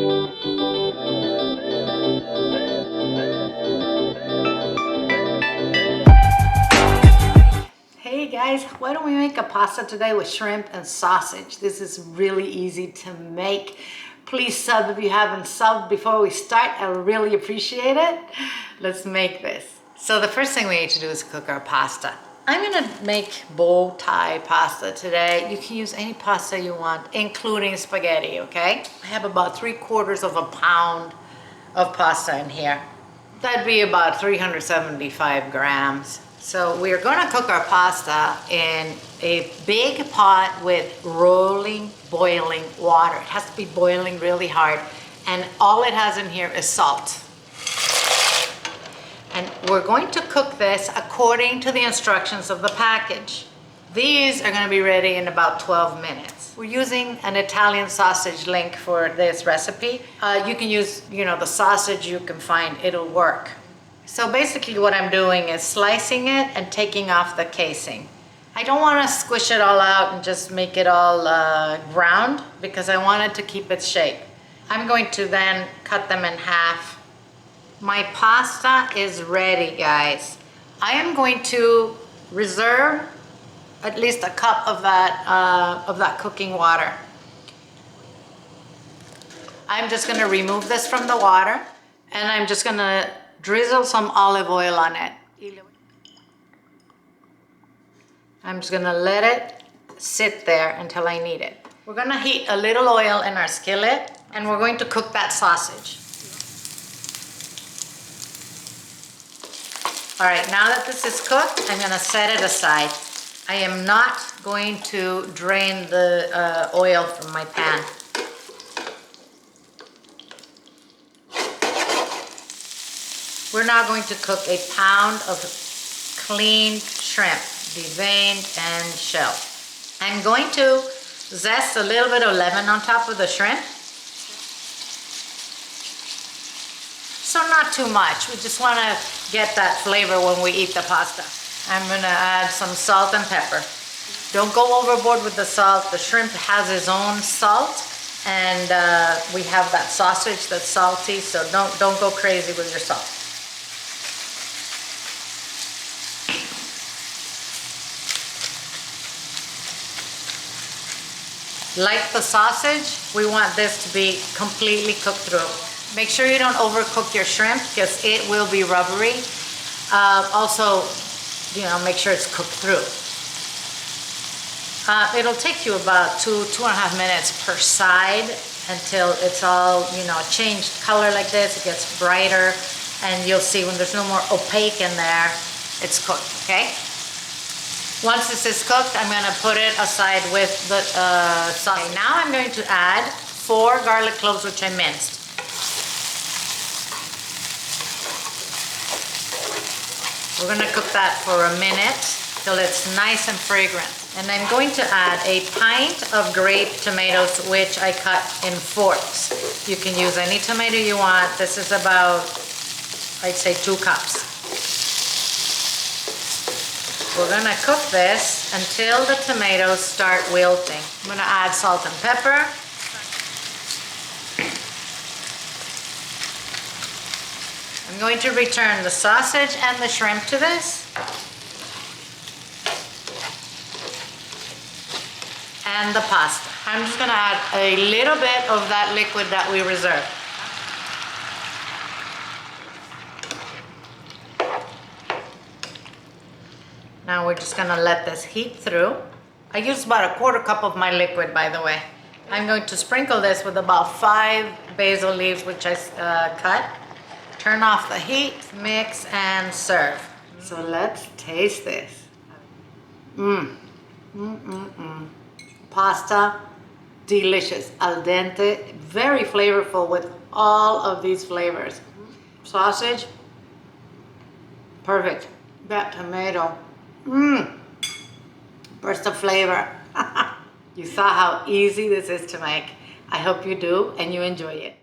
Hey guys, why don't we make a pasta today with shrimp and sausage? This is really easy to make. Please sub if you haven't subbed before we start. I really appreciate it. Let's make this. So the first thing we need to do is cook our pasta. I'm gonna make bowtie pasta today. You can use any pasta you want, including spaghetti, okay? I have about 3/4 of a pound of pasta in here. That'd be about 375 grams. So we're gonna cook our pasta in a big pot with rolling, boiling water. It has to be boiling really hard. And all it has in here is salt. And we're going to cook this according to the instructions of the package. These are gonna be ready in about 12 minutes. We're using an Italian sausage link for this recipe. You can use, the sausage you can find, it'll work. So basically what I'm doing is slicing it and taking off the casing. I don't want to squish it all out and just make it all ground because I want it to keep its shape. I'm going to then cut them in half. My pasta is ready, guys. I am going to reserve at least a cup of that cooking water. I'm just going to remove this from the water and I'm just going to drizzle some olive oil on it. I'm just gonna let it sit there until I need it. We're gonna heat a little oil in our skillet and we're going to cook that sausage. All right, now that this is cooked, I'm gonna set it aside. I am not going to drain the oil from my pan. We're now going to cook a pound of cleaned shrimp, deveined and shelled. I'm going to zest a little bit of lemon on top of the shrimp. So not too much. We just want to get that flavor when we eat the pasta. I'm going to add some salt and pepper. Don't go overboard with the salt. The shrimp has its own salt. And we have that sausage that's salty, so don't go crazy with your salt. Like the sausage, we want this to be completely cooked through. Make sure you don't overcook your shrimp because it will be rubbery. Also, make sure it's cooked through. It'll take you about 2.5 minutes per side until it's all, changed color like this. It gets brighter and you'll see when there's no more opaque in there, it's cooked, okay? Once this is cooked, I'm going to put it aside with the sauce. Okay, now I'm going to add 4 garlic cloves, which I minced. We're going to cook that for a minute till it's nice and fragrant. And I'm going to add a pint of grape tomatoes, which I cut in forks. You can use any tomato you want. This is about, I'd say, 2 cups. We're gonna cook this until the tomatoes start wilting. I'm gonna add salt and pepper. I'm going to return the sausage and the shrimp to this. And the pasta. I'm just gonna add a little bit of that liquid that we reserved. Now we're just gonna let this heat through. I used about 1/4 cup of my liquid, by the way. I'm going to sprinkle this with about 5 basil leaves, which I cut. Turn off the heat, mix, and serve. So let's taste this. Pasta, delicious, al dente, very flavorful with all of these flavors. Sausage, perfect. That tomato, burst of flavor. You saw how easy this is to make. I hope you do and you enjoy it.